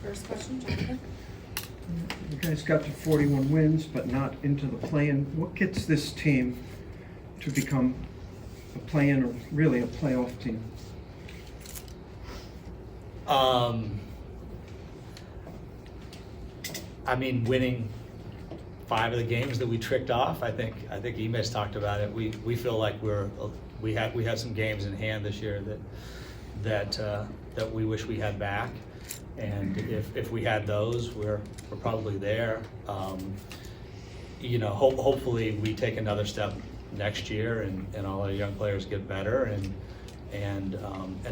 First question, Jonathan. You guys got to 41 wins, but not into the play-in. What gets this team to become a play-in or really a playoff team? I mean, winning 5 of the games that we tricked off. I think Ime's talked about it. We feel like we had some games in hand this year that we wish we had back. And if we had those, we're probably there. Hopefully we take another step next year and all our young players get better and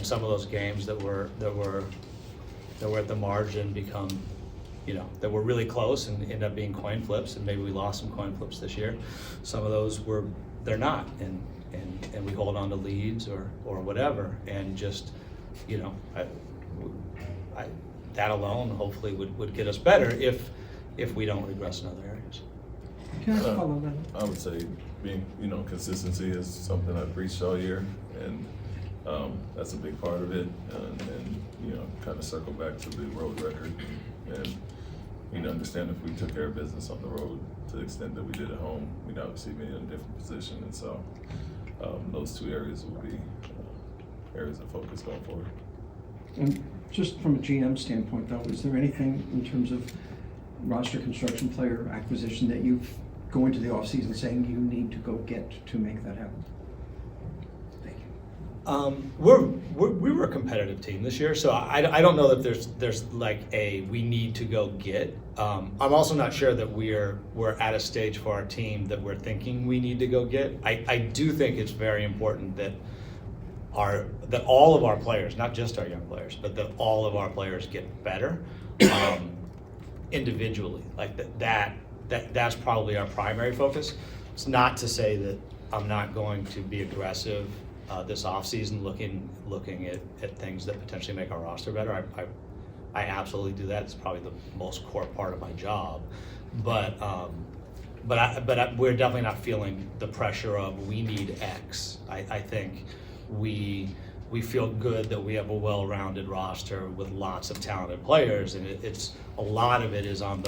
some of those games that were at the margin become, that were really close and end up being coin flips, and maybe we lost some coin flips this year. Some of those they're not, and we hold on to leads or whatever, and just, that alone hopefully would get us better if we don't regress in other areas. Can I follow that? I would say being, consistency is something I preached all year, and that's a big part of it. And kind of circle back to the road record, and understand if we took care of business on the road to the extent that we did at home, we'd obviously be in a different position. And so those 2 areas will be areas of focus going forward. And just from a GM standpoint, though, is there anything in terms of roster construction, player acquisition that you go into the offseason saying you need to go get to make that happen? Thank you. We were a competitive team this year, so I don't know that there's like we need to go get. I'm also not sure that we're at a stage for our team that we're thinking we need to go get. I do think it's very important that all of our players, not just our young players, but that all of our players get better individually. Like that's probably our primary focus. It's not to say that I'm not going to be aggressive this offseason looking at things that potentially make our roster better. I absolutely do that. It's probably the most core part of my job. But we're definitely not feeling the pressure of we need X. I think we feel good that we have a well-rounded roster with lots of talented players, and it's a lot of it is on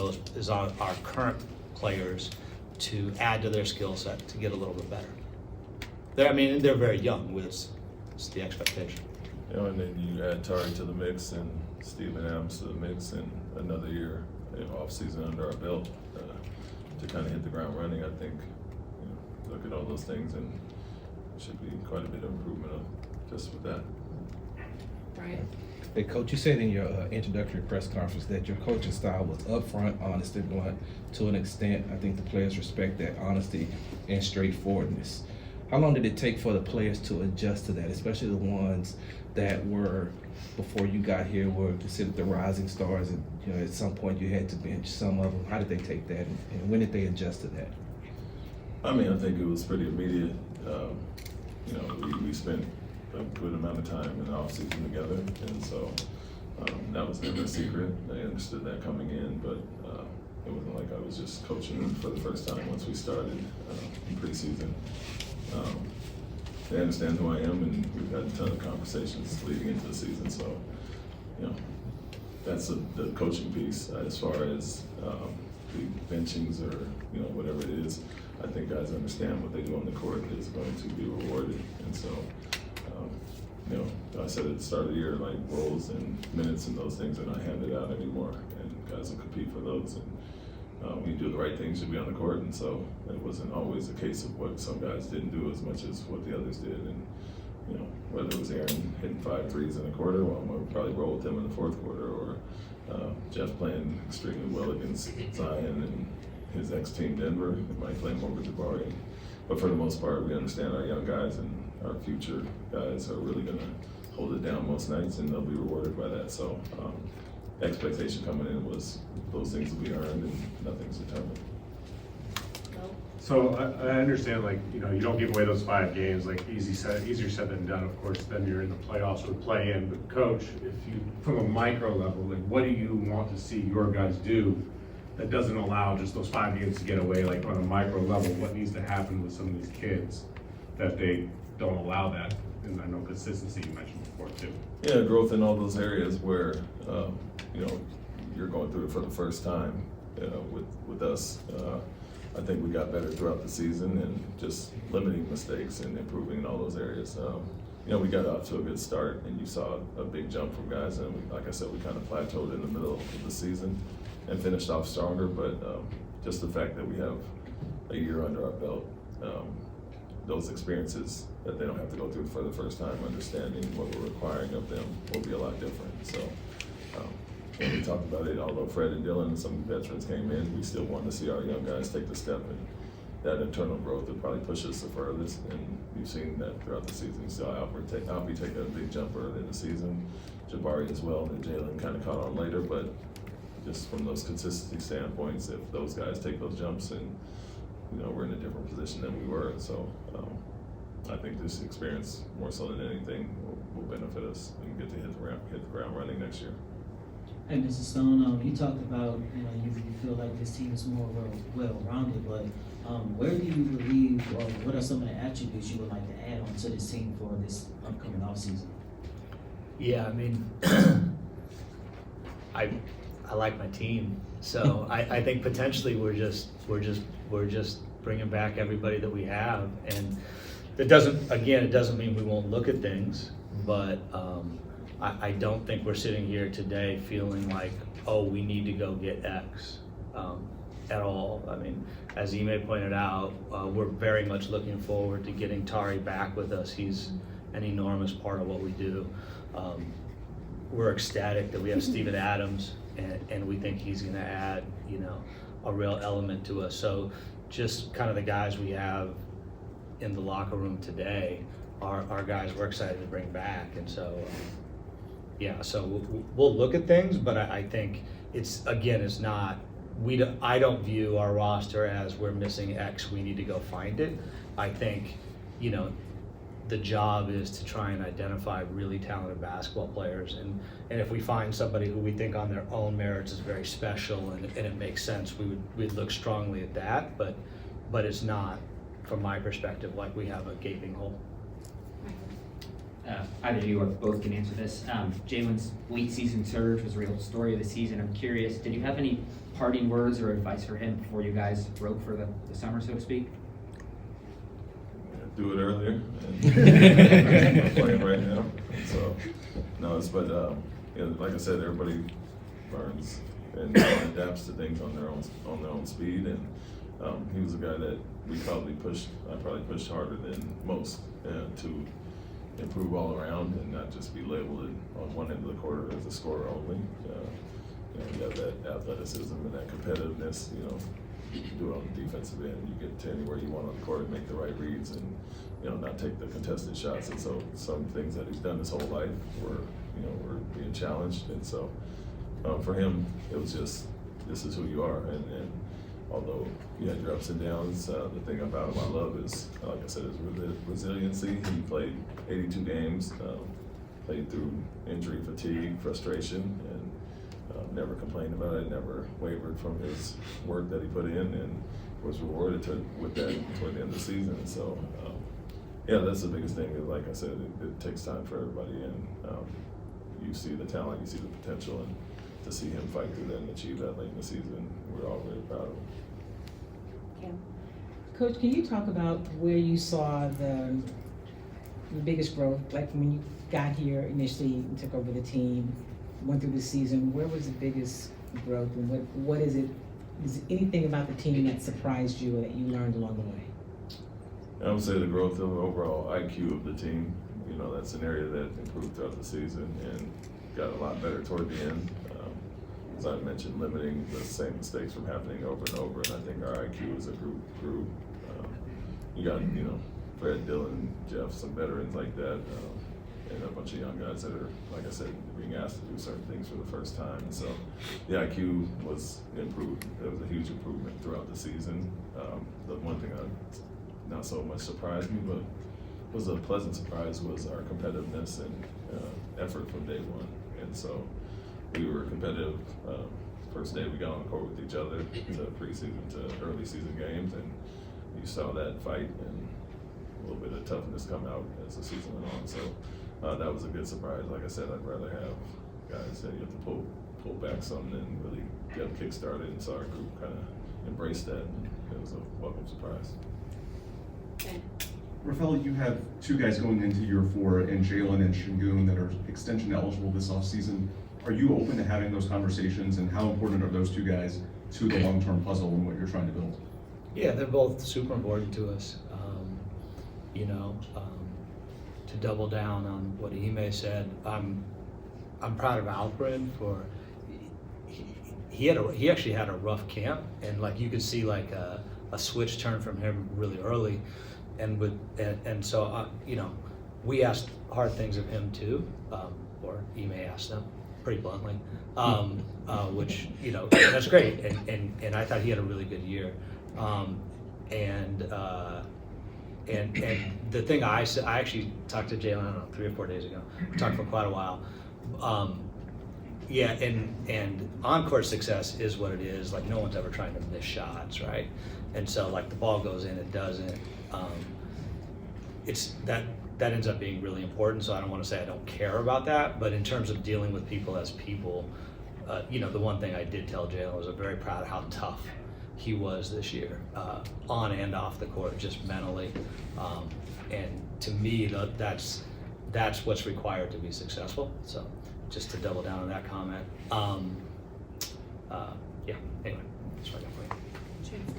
our current players to add to their skill set to get a little bit better. They're very young. It's the expectation. And then you add Tari to the mix and Steven Adams to the mix, and another year off season under our belt to kind of hit the ground running. I think look at all those things, and it should be quite a bit of improvement just with that. Right. Hey, Coach, you said in your introductory press conference that your coaching style was upfront, honest, and blunt. To an extent, I think the players respect that honesty and straightforwardness. How long did it take for the players to adjust to that, especially the ones that were, before you got here, were considered the rising stars, and at some point you had to bench some of them? How did they take that, and when did they adjust to that? I think it was pretty immediate. We spent a good amount of time in the offseason together, and so that was never a secret. They understood that coming in, but it wasn't like I was just coaching them for the first time once we started in preseason. They understand who I am, and we've had a ton of conversations leading into the season. So, that's the coaching piece. As far as the benchings or whatever it is, I think guys understand what they do on the court is going to be rewarded. And so, I said at the start of the year, like roles and minutes and those things are not handed out anymore, and guys will compete for those. And when you do the right things, you'll be on the court. And so it wasn't always a case of what some guys didn't do as much as what the others did. And whether it was Aaron hitting 5 threes in a quarter, well, I'm going to probably roll with him in the fourth quarter, or Jeff playing extremely well against Zion and his ex-team Denver, and Mike playing over Jabari. But for the most part, we understand our young guys and our future guys are really going to hold it down most nights, and they'll be rewarded by that. So expectation coming in was those things will be earned and nothing's determined. So I understand, you don't give away those 5 games, easier said than done. Of course, then you're in the playoffs with play-in. But coach, from a micro level, what do you want to see your guys do that doesn't allow just those 5 games to get away? On a micro level, what needs to happen with some of these kids that they don't allow that. And I know consistency you mentioned before too. Yeah, growth in all those areas where, you know, you're going through it for the first time with us. I think we got better throughout the season and just limiting mistakes and improving in all those areas. You know, we got off to a good start, and you saw a big jump from guys. And we, like I said, we kind of plateaued in the middle of the season and finished off stronger. But just the fact that we have a year under our belt, those experiences that they don't have to go through for the first time, understanding what we're requiring of them will be a lot different. So when we talked about it, although Fred and Dylan and some veterans came in, we still want to see our young guys take the step, and that internal growth would probably push us the furthest. And you've seen that throughout the season. You saw Albie take a big jump early in the season, Jabari as well, and Jaylen kind of caught on later. But just from those consistency standpoints, if those guys take those jumps, and you know, we're in a different position than we were. So I think this experience, more so than anything, will benefit us and get to hit the ground running next year. Hey, Mr. Stone, you talked about, you know, you feel like this team is more well-rounded, but where do you believe, or what are some of the attributes you would like to add on to this team for this upcoming offseason? Yeah, I mean, I like my team, so I think potentially we're just bringing back everybody that we have, and it doesn't mean we won't look at things, but I don't think we're sitting here today feeling like, oh, we need to go get X at all. I mean, as Ime pointed out, we're very much looking forward to getting Tari back with us. He's an enormous part of what we do. We're ecstatic that we have Steven Adams, and we think he's going to add, you know, a real element to us. So just kind of the guys we have in the locker room today are guys we're excited to bring back. And so, yeah, so we'll look at things, but I think it's not, I don't view our roster as we're missing X, we need to go find it. I think, you know, the job is to try and identify really talented basketball players, and if we find somebody who we think on their own merits is very special and it makes sense, we'd look strongly at that, but it's not, from my perspective, like we have a gaping hole. Either of you both can answer this. Jaylen's late season surge was a real story of the season. I'm curious, did you have any parting words or advice for him before you guys broke for the summer, so to speak? Do it earlier. And I'm playing right now. So, no, but you know, like I said, everybody learns and adapts to things on their own speed. And he was a guy that I probably pushed harder than most to improve all around and not just be labeled on one end of the court as a scorer only. You know, you have that athleticism and that competitiveness. You know, you can do it on the defensive end. You get to anywhere you want on the court and make the right reads, and you know, not take the contested shots. And so some things that he's done his whole life were being challenged. And so for him, it was just, this is who you are. And although you had your ups and downs, the thing about him I love is, like I said, his resiliency. He played 82 games, played through injury, fatigue, frustration, and never complained about it, never wavered from his work that he put in, and was rewarded with that toward the end of the season. So, yeah, that's the biggest thing. Like I said, it takes time for everybody, and you see the talent, you see the potential, and to see him fight through that and achieve that late in the season, we're all very proud of him. Kim? Coach, can you talk about where you saw the biggest growth? Like when you got here initially and took over the team, went through the season, where was the biggest growth, and what is it? Is there anything about the team that surprised you or that you learned along the way? I would say the growth of overall IQ of the team. You know, that's an area that improved throughout the season and got a lot better toward the end. As I mentioned, limiting the same mistakes from happening over and over, and I think our IQ as a group grew. You got, you know, Fred, Dylan, Jeff, some veterans like that, and a bunch of young guys that are, like I said, being asked to do certain things for the first time. And so the IQ was improved. It was a huge improvement throughout the season. The one thing that not so much surprised me, but was a pleasant surprise, was our competitiveness and effort from day one. And so we were competitive first day we got on the court with each other, to preseason to early season games, and you saw that fight, and little bit of toughness come out as the season went on. So that was a good surprise. Like I said, I'd rather have guys that you have to pull back some than really get them kick-started, and so our group kind of embraced that. It was a welcome surprise. Okay. Rafael, you have two guys going into year 4 in Jaylen and Shingun that are extension eligible this offseason. Are you open to having those conversations, and how important are those two guys to the long-term puzzle and what you're trying to build? Yeah, they're both super important to us. To double down on what Ime said, I'm proud of Alfred for he actually had a rough camp, and like you could see like a switch turn from him really early, and so we asked hard things of him too, or Ime asked them pretty bluntly, which that's great, and I thought he had a really good year, and the thing I actually talked to Jaylen, I don't know, 3 or 4 days ago. We talked for quite a while. And on-court success is what it is. Like, no one's ever trying to miss shots, right? And so, like, the ball goes in, it doesn't. It's that ends up being really important. So I don't want to say I don't care about that, but in terms of dealing with people as people, the one thing I did tell Jaylen was I'm very proud of how tough he was this year, on and off the court, just mentally. And to me, that's what's required to be successful. So just to double down on that comment. Anyway, that's what I got for you. Chance.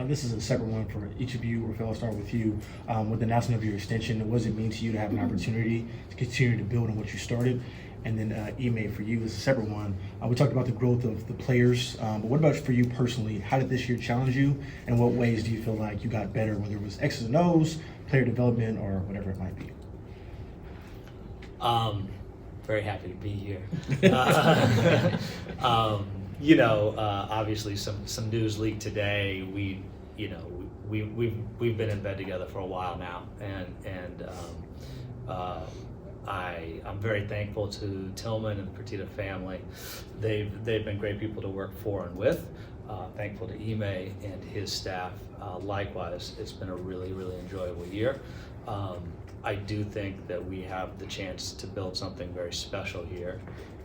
This is a separate one for each of you. Rafael, I'll start with you. With the announcement of your extension, what does it mean to you to have an opportunity to continue to build on what you started? And then Ime, for you, is a separate one. We talked about the growth of the players, but what about for you personally? How did this year challenge you? And what ways do you feel like you got better, whether it was X's and O's, player development, or whatever it might be? Very happy to be here. Obviously some news leaked today. We've been in bed together for a while now, and I'm very thankful to Tillman and the Fertitta family. They've been great people to work for and with. Thankful to Ime and his staff. Likewise, it's been a really, really enjoyable year. I do think that we have the chance to build something very special here,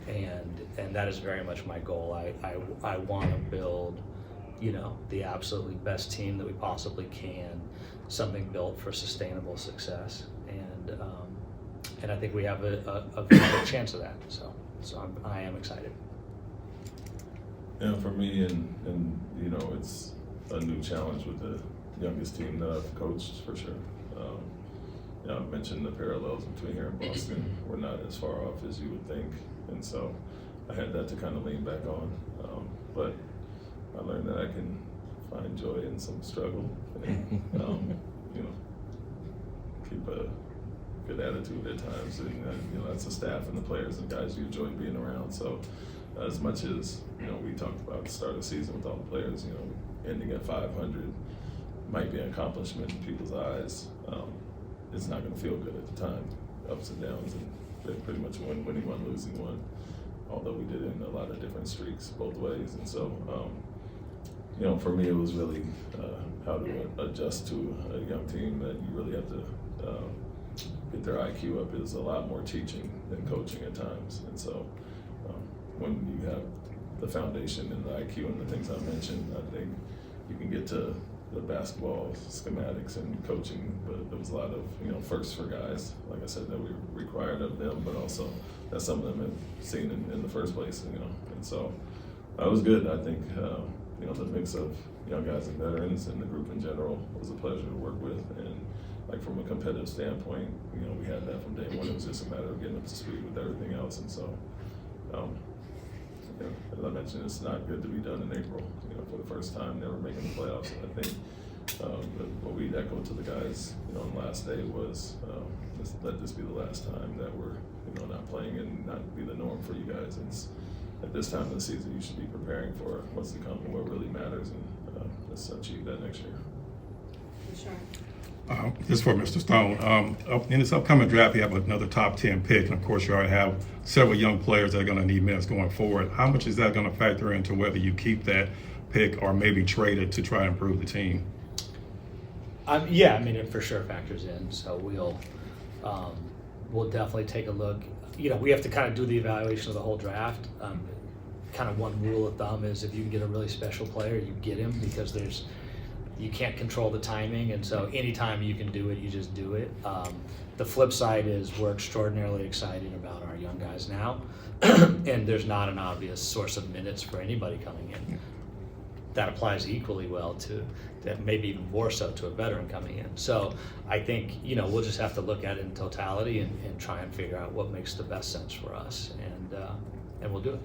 and that is very much my goal. I want to build, the absolutely best team that we possibly can, something built for sustainable success, and I think we have a very good chance of that. So I am excited. Yeah, for me, and it's a new challenge with the youngest team that I've coached for sure. I mentioned the parallels between here and Boston. We're not as far off as you would think, and so I had that to kind of lean back on. But I learned that I can find joy in some struggle, and keep a good attitude at times. And that's the staff and the players and guys you enjoy being around. So as much as we talked about the start of the season with all the players, ending at 500 might be an accomplishment in people's eyes. It's not going to feel good at the time, ups and downs, and they're pretty much winning one, losing one, although we did it in a lot of different streaks both ways. And so, for me, it was really how to adjust to a young team that you really have to get their IQ up. Is a lot more teaching than coaching at times. And so when you have the foundation and the IQ and the things I mentioned, I think you can get to the basketball schematics and coaching, but there was a lot of firsts for guys, like I said, that we required of them, but also that some of them have seen in the first place, and so it was good. I think the mix of young guys and veterans and the group in general was a pleasure to work with, and like from a competitive standpoint, we had that from day one. It was just a matter of getting up to speed with everything else, and so as I mentioned, it's not good to be done in April, for the first time, never making the playoffs. And I think what we echoed to the guys, on the last day was let this be the last time that we're, not playing and not be the norm for you guys. It's at this time of the season, you should be preparing for what's to come and what really matters, and let's achieve that next year. Sure. This is for Mr. Stone. In this upcoming draft, you have another top 10 pick, and of course, you already have several young players that are going to need minutes going forward. How much is that going to factor into whether you keep that pick or maybe trade it to try and improve the team? Yeah, I mean, it for sure factors in, so we'll definitely take a look. You know, we have to kind of do the evaluation of the whole draft. Kind of one rule of thumb is if you can get a really special player, you get him, because you can't control the timing, and so anytime you can do it, you just do it. The flip side is we're extraordinarily excited about our young guys now, and there's not an obvious source of minutes for anybody coming in. That applies equally well to, maybe even more so, to a veteran coming in. So I think, you know, we'll just have to look at it in totality and try and figure out what makes the best sense for us, and we'll do it.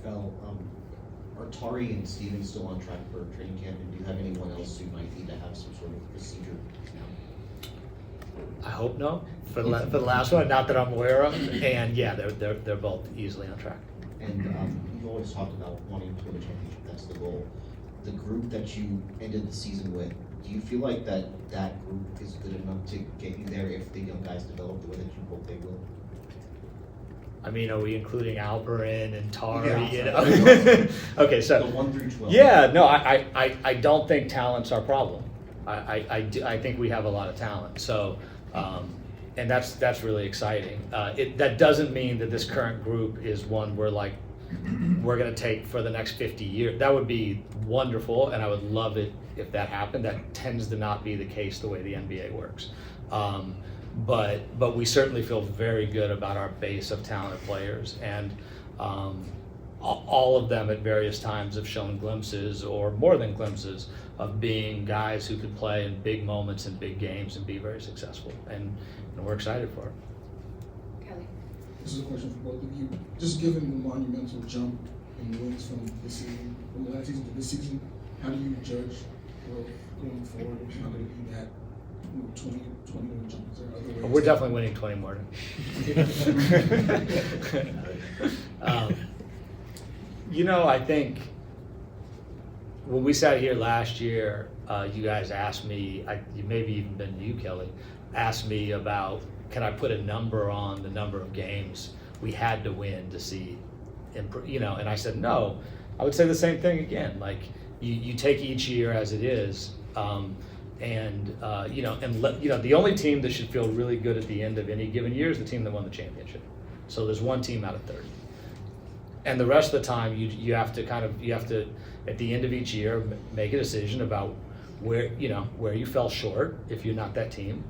Rafael, are Tari and Steven still on track for training camp, and do you have anyone else who might need to have some sort of procedure now? I hope no, for the last one, not that I'm aware of, and yeah, they're both easily on track. And you've always talked about wanting to win a championship, that's the goal. The group that you ended the season with, do you feel like that group is good enough to get you there if the young guys develop the way that you hope they will? I mean, are we including Alperin and Tari? Yeah. You know? Okay, so. The 1 through 12. Yeah, no, I don't think talent's our problem. I think we have a lot of talent. So, and that's really exciting. That doesn't mean that this current group is one we're going to take for the next 50 years. That would be wonderful, and I would love it if that happened. That tends to not be the case the way the NBA works. But we certainly feel very good about our base of talented players, and all of them at various times have shown glimpses, or more than glimpses, of being guys who could play in big moments and big games and be very successful, and we're excited for it. Kelly. This is a question for both of you. Just given the monumental jump in wins from this season, from the last season to this season, how do you judge growth going forward? It's not going to be that 20 jump. Is there other ways? We're definitely winning 20 more. You know, I think when we sat here last year, you guys asked me, maybe even been you, Kelly, asked me about, can I put a number on the number of games we had to win to see, you know, and I said no. I would say the same thing again. Like, you take each year as it is, you know, the only team that should feel really good at the end of any given year is the team that won the championship. So there's one team out of 30. And the rest of the time, you have to at the end of each year, make a decision about where you fell short if you're not that team,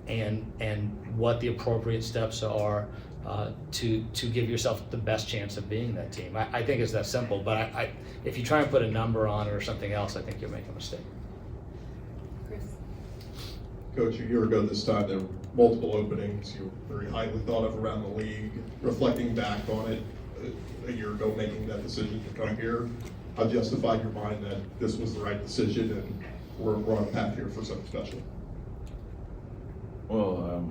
and what the appropriate steps are to give yourself the best chance of being that team. I think it's that simple, but if you try and put a number on it or something else, I think you'll make a mistake. Chris. Coach, a year ago this time, there were multiple openings. You were very highly thought of around the league. Reflecting back on it, a year ago making that decision to come here, how justified your mind that this was the right decision and we're on a path here for something special? Well,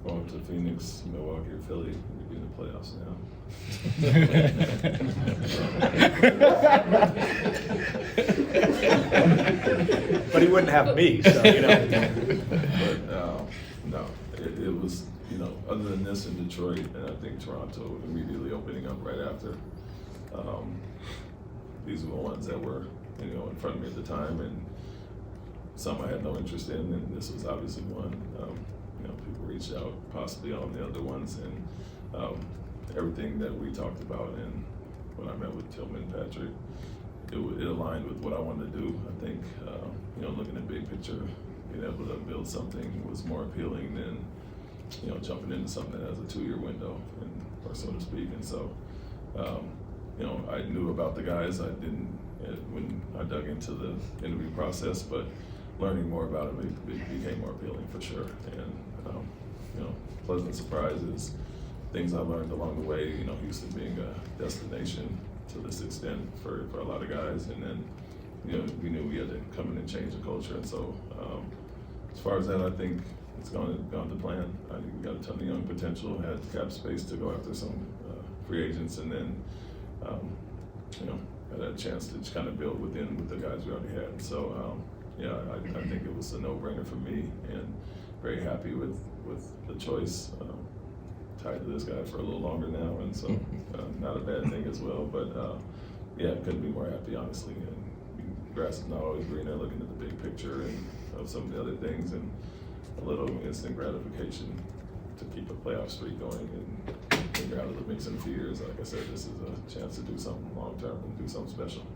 going to Phoenix, Milwaukee, or Philly, we'd be in the playoffs now. But he wouldn't have me, so you know. But no, it was, you know, other than this in Detroit, and I think Toronto immediately opening up right after. These were the ones that were, you know, in front of me at the time, and some I had no interest in, and this was obviously one. You know, people reached out possibly on the other ones, and everything that we talked about, and when I met with Tillman and Patrick, it aligned with what I wanted to do. I think, you know, looking at big picture, being able to build something was more appealing than, you know, jumping into something that has a 2-year window, or so to speak. And so, you know, I knew about the guys. I didn't when I dug into the interview process, but learning more about them, it became more appealing for sure. And you know, pleasant surprises, things I learned along the way. You know, Houston being a destination to this extent for a lot of guys, and then, you know, we knew we had to come in and change the culture. And so, as far as that, I think it's gone to plan. I think we got a ton of young potential, had cap space to go after some free agents, and then, you know, had a chance to just kind of build with the guys we already had. So, yeah, I think it was a no-brainer for me, and very happy with the choice. Tied to this guy for a little longer now, and so not a bad thing as well. But yeah, couldn't be more happy, honestly. And grass is not always greener, looking at the big picture and of some of the other things, and a little instant gratification to keep a playoff streak going and figure out of the mix in a few years. Like I said, this is a chance to do something long term and do something special.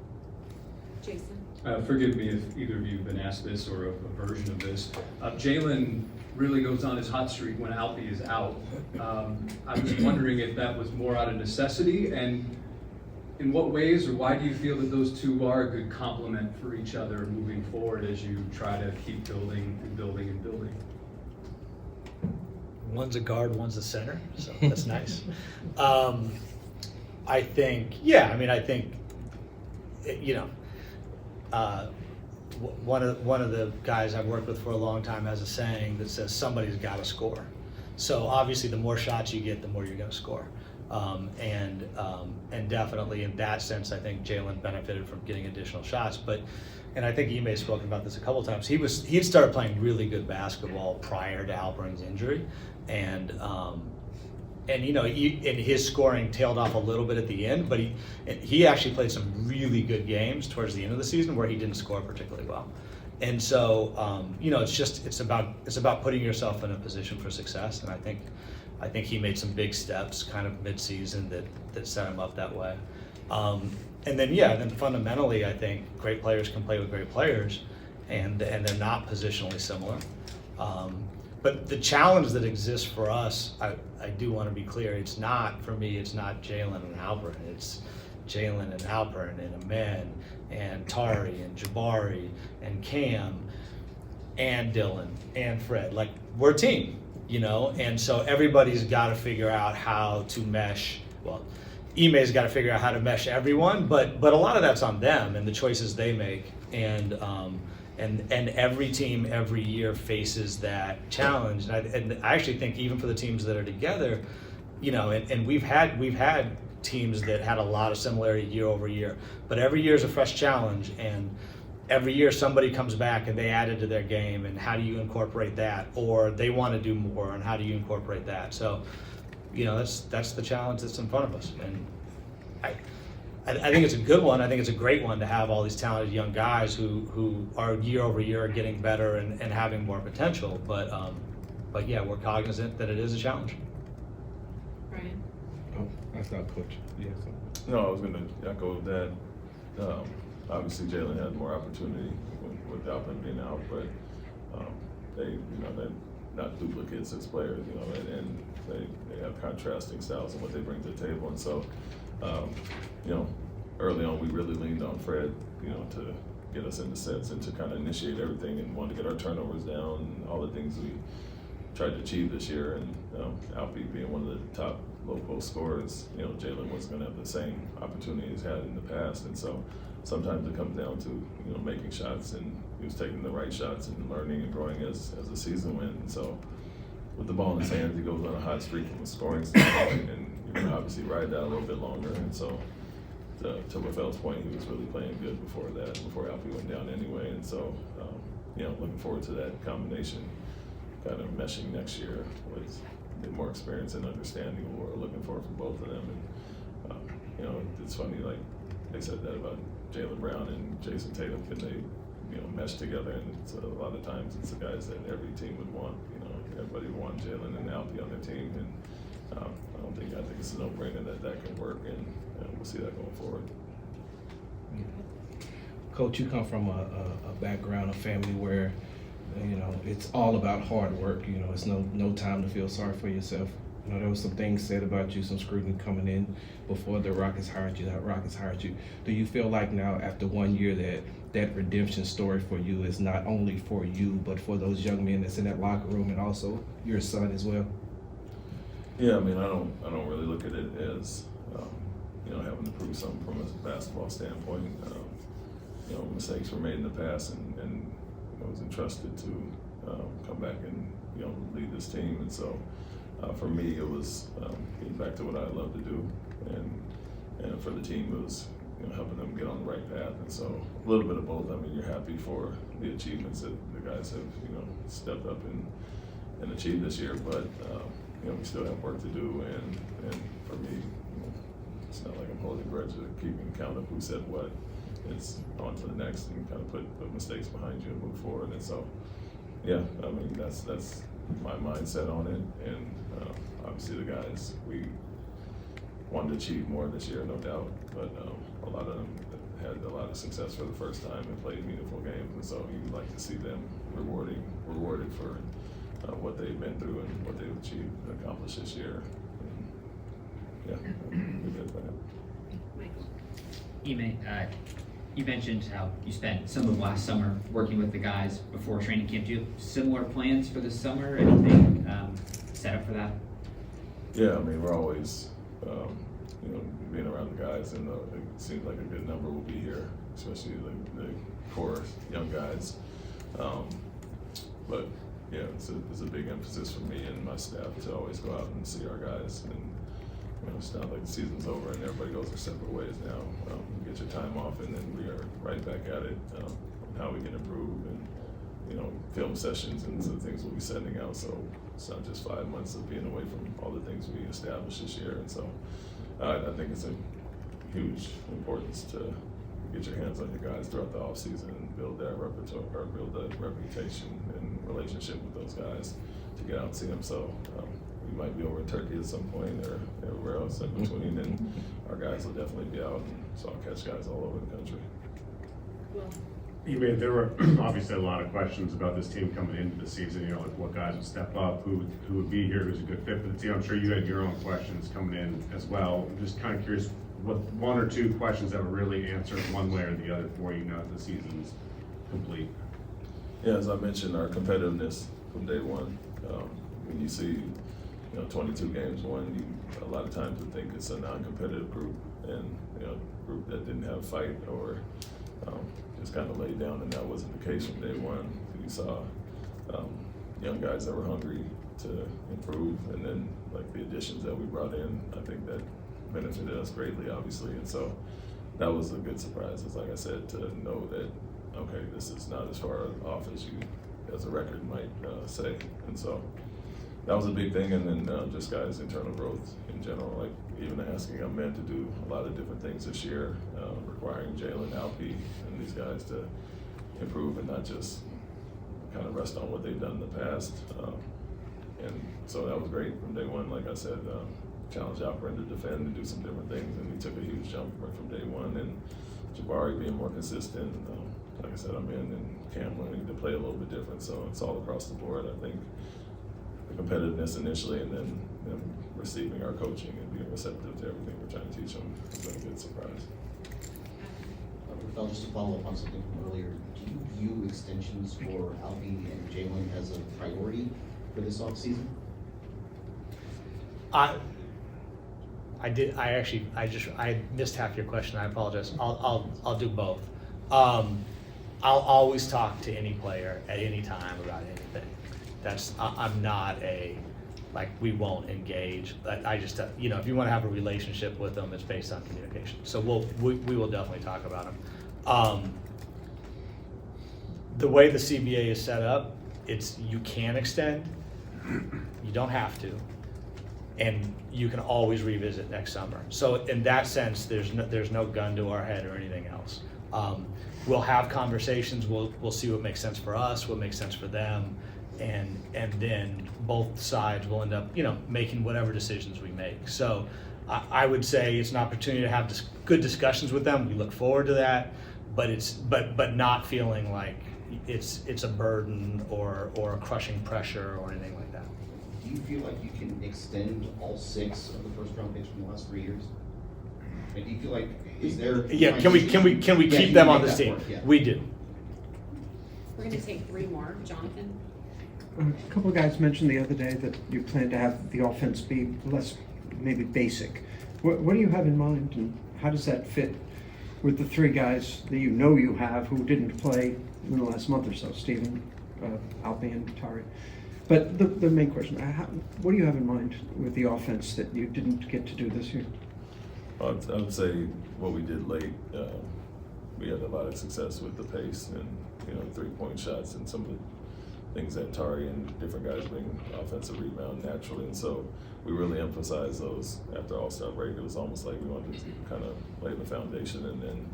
Jason. Forgive me if either of you have been asked this or a version of this. Jaylen really goes on his hot streak when Alfie is out. I was wondering if that was more out of necessity, and in what ways or why do you feel that those two are a good complement for each other moving forward as you try to keep building and building and building? One's a guard, one's a center, so that's nice. I think, you know, one of the guys I've worked with for a long time has a saying that says somebody's got to score. So obviously, the more shots you get, the more you're going to score. And definitely in that sense, I think Jaylen benefited from getting additional shots. And I think Ime's spoken about this a couple of times. He had started playing really good basketball prior to Alperen's injury, and you know, and his scoring tailed off a little bit at the end, but he actually played some really good games towards the end of the season where he didn't score particularly well. And so, you know, it's about putting yourself in a position for success, and I think he made some big steps kind of mid-season that set him up that way. And then fundamentally, I think great players can play with great players, and they're not positionally similar. But the challenge that exists for us, I do want to be clear, it's not Jaylen and Alperen. It's Jaylen and Alperen and Amen and Tari and Jabari and Cam and Dylan and Fred. Like, we're a team, you know? And so everybody's got to figure out how to mesh. Well, Ime's got to figure out how to mesh everyone, but a lot of that's on them and the choices they make. And every team every year faces that challenge. And I actually think even for the teams that are together, you know, and we've had teams that had a lot of similarity year over year, but every year is a fresh challenge, and every year somebody comes back and they add it to their game, and how do you incorporate that? Or they want to do more, and how do you incorporate that? So, you know, that's the challenge that's in front of us. And I think it's a good one. I think it's a great one to have all these talented young guys who are year over year getting better and having more potential. But yeah, we're cognizant that it is a challenge. Ryan. Oh, that's not Coach. Yes. No, I was going to echo that. Obviously, Jaylen had more opportunity with Alperen being out, but they're not duplicates as players, you know, and they have contrasting styles and what they bring to the table. And so, you know, early on we really leaned on Fred, you know, to get us into sets and to kind of initiate everything and wanted to get our turnovers down and all the things we tried to achieve this year. And Alfie being one of the top low post scorers, you know, Jaylen wasn't going to have the same opportunity he's had in the past. And so sometimes it comes down to, you know, making shots, and he was taking the right shots and learning and growing as the season went. And so with the ball in his hands, he goes on a hot streak from a scoring standpoint, and you can obviously ride that a little bit longer. And so to Rafael's point, he was really playing good before Alfie went down anyway. And so, you know, looking forward to that combination kind of meshing next year with more experience and understanding of what we're looking for from both of them. And, you know, it's funny, like they said that about Jaylen Brown and Jason Tatum, can they, you know, mesh together? And it's a lot of times it's the guys that every team would want. You know, everybody would want Jaylen and Alfie on their team, and I think it's a no-brainer that can work, and we'll see that going forward. Coach, you come from a background, a family where, you know, it's all about hard work. You know, it's no time to feel sorry for yourself. You know, there was some things said about you, some scrutiny coming in before the Rockets hired you. Do you feel like now, after 1 year, that redemption story for you is not only for you, but for those young men that's in that locker room, and also your son as well? Yeah, I mean, I don't really look at it as you know, having to prove something from a basketball standpoint. You know, mistakes were made in the past, and I was entrusted to come back and, you know, lead this team. And so for me, it was getting back to what I love to do, and for the team, it was, you know, helping them get on the right path. And so a little bit of both. I mean, you're happy for the achievements that the guys have, you know, stepped up and achieved this year, but you know, we still have work to do. And for me, you know, it's not like I'm holding grudges or keeping count of who said what. it's on to the next and kind of put mistakes behind you and move forward. And so, yeah, I mean, that's my mindset on it. And obviously the guys, we wanted to achieve more this year, no doubt, but a lot of them had a lot of success for the first time and played meaningful games. And so you'd like to see them rewarded for what they've been through and what they've achieved and accomplished this year. And, yeah, we're good for that. Michael. You mentioned how you spent some of last summer working with the guys before training camp. Do you have similar plans for this summer? Anything set up for that? Yeah, I mean, we're always, being around the guys, and it seems like a good number will be here, especially the core young guys. But yeah, it's a big emphasis for me and my staff to always go out and see our guys. And it's not like the season's over and everybody goes their separate ways now. You get your time off, and then we are right back at it on how we can improve, and film sessions and some things we'll be sending out. So it's not just 5 months of being away from all the things we established this year. And so I think it's a huge importance to get your hands on your guys throughout the offseason and build that repertoire, or build that reputation and relationship with those guys to get out and see them. So we might be over in Turkey at some point or everywhere else in between, and our guys will definitely be out. And so I'll catch guys all over the country. Well, There were obviously a lot of questions about this team coming into the season, like what guys would step up, who would be here, who's a good fit for the team. I'm sure you had your own questions coming in as well. I'm just kind of curious, what one or two questions that were really answered one way or the other for you now that the season's complete? Yeah, as I mentioned, our competitiveness from day one. When you see 22 games won, a lot of times you think it's a non-competitive group, and a group that didn't have fight or just kind of laid down, and that wasn't the case from day one. You saw young guys that were hungry to improve, and then like the additions that we brought in, I think that benefited us greatly, obviously. And so that was a good surprise, as like I said, to know that, okay, this is not as far off as a record might say. And so that was a big thing. And then just guys' internal growth in general, like even asking our men to do a lot of different things this year, requiring Jaylen, Alpi, and these guys to improve and not just kind of rest on what they've done in the past. And so that was great from day one. Like I said, challenge Alperen to defend and do some different things, and he took a huge jump from day one. And Jabari being more consistent, like I said, I'm in, and Cam learning to play a little bit different. So it's all across the board. I think the competitiveness initially, and then them receiving our coaching and being receptive to everything we're trying to teach them has been a good surprise. Rafael, just to follow up on something from earlier, do you view extensions for Alpi and Jaylen as a priority for this offseason? I missed half your question. I apologize. I'll do both. I'll always talk to any player at any time about anything. I'm not we won't engage. I just, if you want to have a relationship with them, it's based on communication. So we will definitely talk about them. The way the CBA is set up, you can extend, you don't have to, and you can always revisit next summer. So in that sense, there's no gun to our head or anything else. We'll have conversations. We'll see what makes sense for us, what makes sense for them, and then both sides will end up making whatever decisions we make. So I would say it's an opportunity to have good discussions with them. We look forward to that, but not feeling like it's a burden or a crushing pressure or anything like that. Do you feel like you can extend all 6 of the first round picks from the last 3 years? Do you feel like, is there? Yeah, can we keep them on this team? Yeah. We do. We're gonna take 3 more. Jonathan? A couple of guys mentioned the other day that you plan to have the offense be less, maybe basic. What do you have in mind, and how does that fit with the 3 guys that you have who didn't play in the last month or so, Steven, Alpi, and Tari? But the main question, what do you have in mind with the offense that you didn't get to do this year? I would say what we did late, we had a lot of success with the pace and 3-point shots and some of the things that Tari and different guys bring offensive rebound naturally. And so we really emphasized those after All-Star break. It was almost like we wanted to kind of lay the foundation and then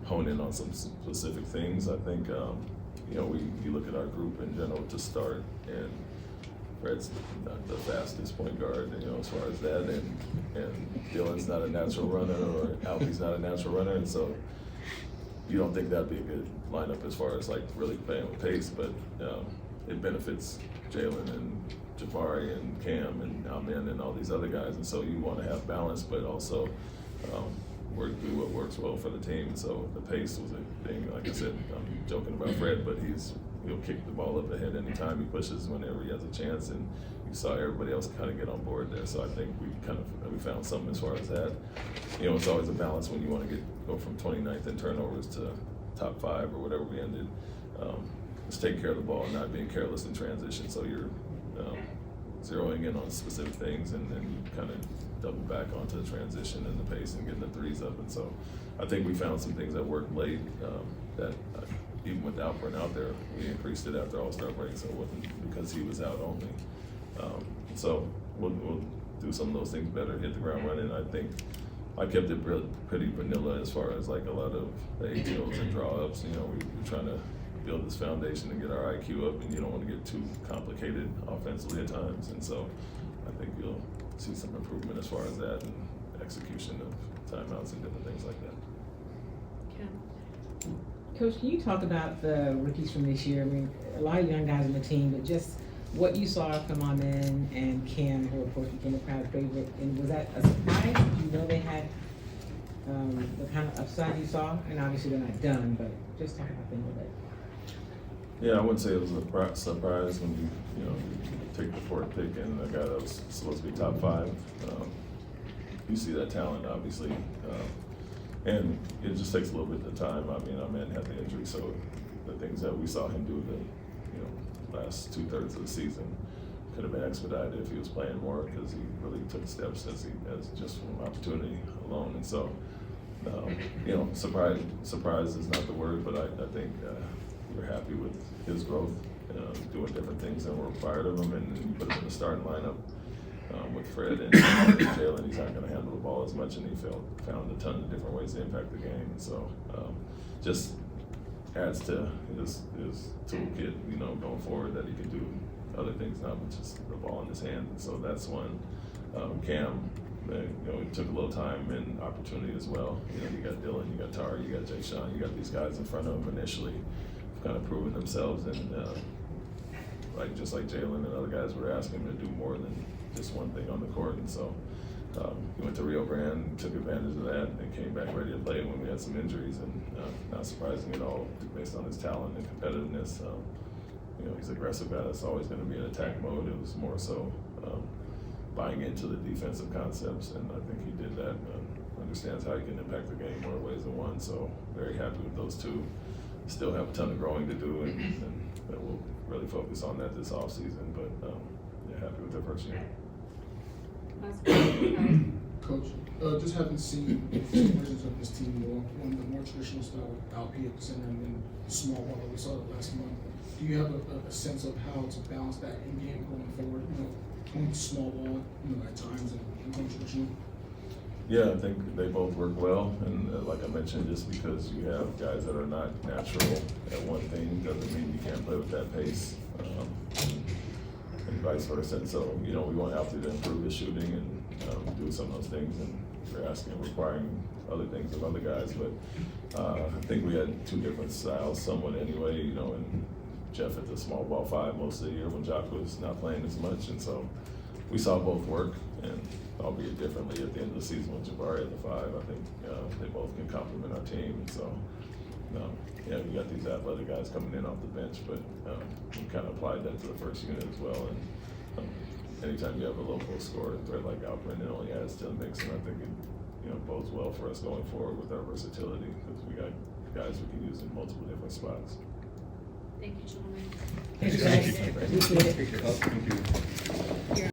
hone in on some specific things. I think, you know, you look at our group in general to start, and Fred's not the fastest point guard, you know, as far as that, and Dylan's not a natural runner, or Alfie's not a natural runner, and so you don't think that'd be a good lineup as far as like really playing with pace, but it benefits Jaylen and Jabari and Cam and Amen and all these other guys, and so you want to have balance, but also do what works well for the team. And so the pace was a thing. Like I said, I'm joking about Fred, but he'll kick the ball up ahead anytime he pushes, whenever he has a chance, and you saw everybody else kind of get on board there. So I think we found something as far as that. You know, it's always a balance when you want to go from 29th in turnovers to top 5 or whatever we ended. Just taking care of the ball and not being careless in transition. So you're zeroing in on specific things, and then you kind of double back onto the transition and the pace and getting the threes up. And so I think we found some things that worked late that even with Alpern out there, we increased it after All-Star break, so it wasn't because he was out only. So we'll do some of those things better, hit the ground running. I think I kept it pretty vanilla as far as like a lot of the ATOs and draw-ups. You know, we're trying to build this foundation and get our IQ up, and you don't want to get too complicated offensively at times. And so I think you'll see some improvement as far as that and execution of timeouts and different things like that. Coach, can you talk about the rookies from this year? I mean, a lot of young guys on the team, but just what you saw from Amen and Cam, who of course became a crowd favorite, and was that a surprise? Did you know they had the kind of upside you saw? And obviously they're not done, but just talk about them a little bit. Yeah, I wouldn't say it was a surprise when you take the 4th pick and a guy that was supposed to be top 5. You see that talent, obviously, and it just takes a little bit of time. I mean, Amen had the injury, so the things that we saw him do the last 2/3 of the season could have been expedited if he was playing more, because he really took steps as just from opportunity alone. And so, surprise is not the word, but I think we're happy with his growth, doing different things that were required of him, and you put him in the starting lineup with Fred and Jaylen. He's not going to handle the ball as much, and he found a ton of different ways to impact the game. And so just adds to his toolkit, going forward, that he can do other things, not just the ball in his hand. And so that's one. Cam, it took a little time and opportunity as well. You got Dylan, you got Tari, you got Jay Sean, you got these guys in front of him initially, kind of proving themselves, and just like Jaylen and other guys were asking him to do more than just one thing on the court. And so he went to Rio Grande, took advantage of that, and came back ready to play when we had some injuries, and not surprising at all based on his talent and competitiveness. He's an aggressive guy that's always going to be in attack mode. It was more so buying into the defensive concepts, and I think he did that. Understands how he can impact the game more ways than one, so very happy with those two. Still have a ton of growing to do, and we'll really focus on that this offseason, but happy with their first year. Coach, just haven't seen versions of this team more, one of the more traditional style with Alpi at the center and then the small ball that we saw last month. Do you have a sense of how to balance that in game going forward? Going small ball, at times and going traditional? Yeah, I think they both work well, and like I mentioned, just because you have guys that are not natural at one thing doesn't mean you can't play with that pace, and vice versa. And so, we want Alfie to improve his shooting and do some of those things, and we're requiring other things of other guys. But I think we had two different styles, somewhat anyway. And Jeff at the small ball 5 most of the year when Jock was not playing as much, and so we saw both work, and albeit differently at the end of the season with Jabari at the 5. I think they both can complement our team. And so, we got these athletic guys coming in off the bench, but we kind of applied that to the first unit as well. And anytime you have a local scorer threat like Alpern, it only adds to the mix, and I think it bodes well for us going forward with our versatility, because we got guys we can use in multiple different spots. Thank you, gentlemen. Thank you. Thank you.